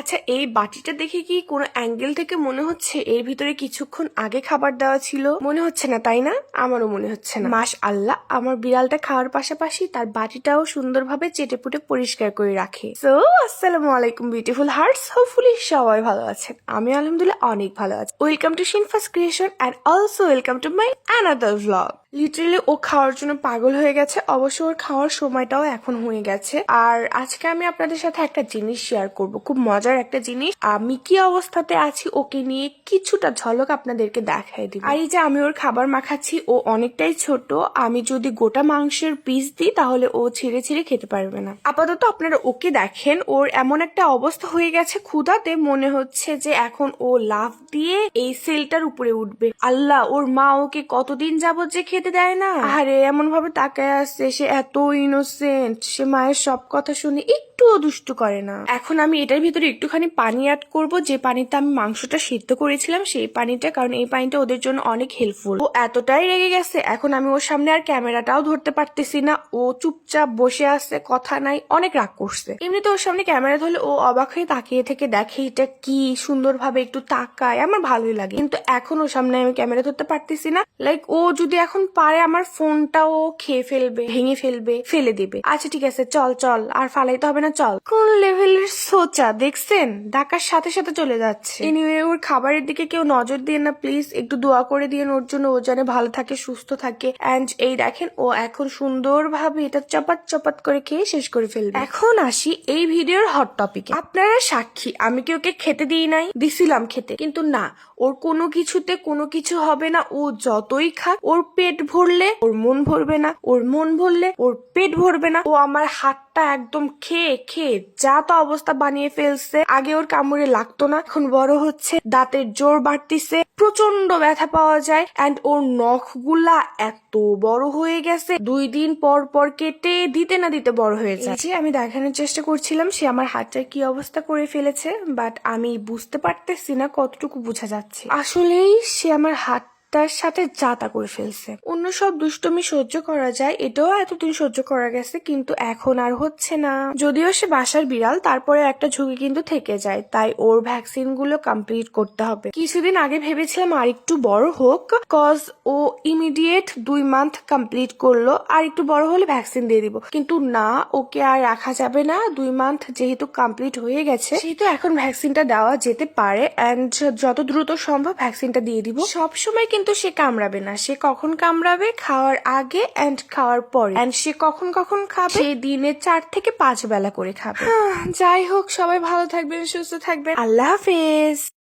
আচ্ছা, এই বাটিটা দেখে কি কোনো অ্যাঙ্গেল থেকে মনে হচ্ছে এর ভিতরে কিছুক্ষণ আগে খাবার দেওয়া ছিল? মনে হচ্ছে না, তাই না? আমারও মনে হচ্ছে না। মাশআল্লাহ, আমার বিড়ালটা খাওয়ার পাশাপাশি তার বাটিটাও সুন্দরভাবে চেটেপুটে পরিষ্কার করে রাখে। সো আসসালামু আলাইকুম বিউটিফুল হার্টস, হোপফুলি সবাই ভালো আছেন। আমি আলহামদুলিল্লাহ অনেক ভালো আছি। Welcome to Shinfa's creation and also welcome to my another vlog. Literally ও খাওয়ার জন্য পাগল হয়ে গেছে। অবশ্য ওর খাওয়ার সময়টাও এখন হয়ে গেছে। আর আজকে আমি আপনাদের সাথে একটা জিনিস শেয়ার করব, খুব মজার একটা জিনিস। আমি কি অবস্থাতে আছি ওকে নিয়ে কিছুটা ঝলক আপনাদেরকে দেখাই দিব। আর এই যে আমি ওর খাবার মাখাচ্ছি, ও অনেকটাই ছোট। আমি যদি গোটা মাংসের পিস দিই তাহলে ও ছিঁড়ে ছিঁড়ে খেতে পারবে না। আপাতত আপনারা ওকে দেখেন, ওর এমন একটা অবস্থা হয়ে গেছে ক্ষুধাতে, মনে হচ্ছে যে এখন ও লাফ দিয়ে এই সেলটার উপরে উঠবে। আল্লাহ, ওর মা ওকে কতদিন যাবত যে খেতে দেয় না। আরে এমন ভাবে তাকায় আসছে, সে এত ইনোসেন্ট, সে মায়ের সব কথা শুনে একটুও দুষ্টু করে না। এখন আমি এটার ভিতরে একটুখানি পানি অ্যাড করব, যে পানিতে আমি মাংসটা সিদ্ধ করেছিলাম সেই পানিটা, কারণ এই পানিটা ওদের জন্য অনেক হেল্পফুল। ও এতটাই রেগে গেছে, এখন আমি ওর সামনে আর ক্যামেরাটাও ধরতে পারতেছি না। ও চুপচাপ বসে আছে, কথা নাই, অনেক রাগ করছে। এমনিতে ওর সামনে ক্যামেরা ধরলে ও অবাক হয়ে তাকিয়ে থেকে দেখে এটা কি, সুন্দরভাবে একটু তাকায়, আমার ভালোই লাগে। কিন্তু এখন ওর সামনে আমি ক্যামেরা ধরতে পারতেছি না। লাইক ও যদি এখন পারে আমার ফোনটাও খেয়ে ফেলবে, ভেঙে ফেলবে, ফেলে দিবে। আচ্ছা ঠিক আছে, চল চল, আর ফালাইতে হবে না, চল। কোন লেভেলের সোচা দেখছেন, ডাকার সাথে সাথে চলে যাচ্ছে। এনিওয়ে, ওর খাবারের দিকে কেউ নজর দিয়ে না প্লিজ, একটু দোয়া করে দিন ওর জন্য, ও যেন ভালো থাকে, সুস্থ থাকে। এন্ড এই দেখেন, ও এখন সুন্দরভাবে এটা চপাত চপাত করে খেয়ে শেষ করে ফেলবে। এখন আসি এই ভিডিওর হট টপিকে। আপনারা সাক্ষী, আমি কি ওকে খেতে দিই নাই? দিছিলাম খেতে, কিন্তু না, ওর কোনো কিছুতে কোনো কিছু হবে না। ও যতই খাক, ওর পেট ভরলে ওর মন ভরবে না, ওর মন ভরলে ওর পেট ভরবে না। ও আমার হাতটা একদম খেয়ে খেয়ে যা তো অবস্থা বানিয়ে ফেলছে। আগে ওর কামড়ে লাগতো না, এখন বড় হচ্ছে, দাঁতের জোর বাড়তিছে, প্রচন্ড ব্যথা পাওয়া যায়। অ্যান্ড ওর নখগুলা এত বড় হয়ে গেছে, 2 দিন পর পর কেটে দিতে না দিতে বড় হয়ে যায়। যে আমি দেখানোর চেষ্টা করছিলাম সে আমার হাতটার কি অবস্থা করে ফেলেছে, বাট আমি বুঝতে পারতেছি না কতটুকু বোঝা যাচ্ছে। আসলেই সে আমার হাতটার সাথে যা তা করে ফেলছে। অন্য সব দুষ্টুমি সহ্য করা যায়, এটাও এতদিন সহ্য করা গেছে, কিন্তু এখন আর হচ্ছে না। যদিও সে বাসার বিড়াল, তারপরে একটা ঝুঁকি কিন্তু থেকে যায়, তাই ওর ভ্যাকসিন গুলো কমপ্লিট করতে হবে। কিছুদিন আগে ভেবেছিলাম আর একটু বড় হোক, কজ ও ইমিডিয়েট 2 মান্থ কমপ্লিট করলো, আর একটু বড় হলে ভ্যাকসিন দিয়ে দিব। কিন্তু না, ওকে আর রাখা যাবে না। 2 মান্থ যেহেতু কমপ্লিট হয়ে গেছে, সেহেতু এখন ভ্যাকসিনটা দেওয়া যেতে পারে। এন্ড যত দ্রুত সম্ভব ভ্যাকসিনটা দিয়ে দিব। সব সময় কিন্তু সে কামড়াবে না। সে কখন কামড়াবে? খাওয়ার আগে এন্ড খাওয়ার পরে। এন্ড সে কখন কখন খাবে? সে দিনে 4 থেকে 5 বেলা করে খাবে। যাই হোক, সবাই ভালো থাকবেন, সুস্থ থাকবেন। আল্লাহ হাফেজ।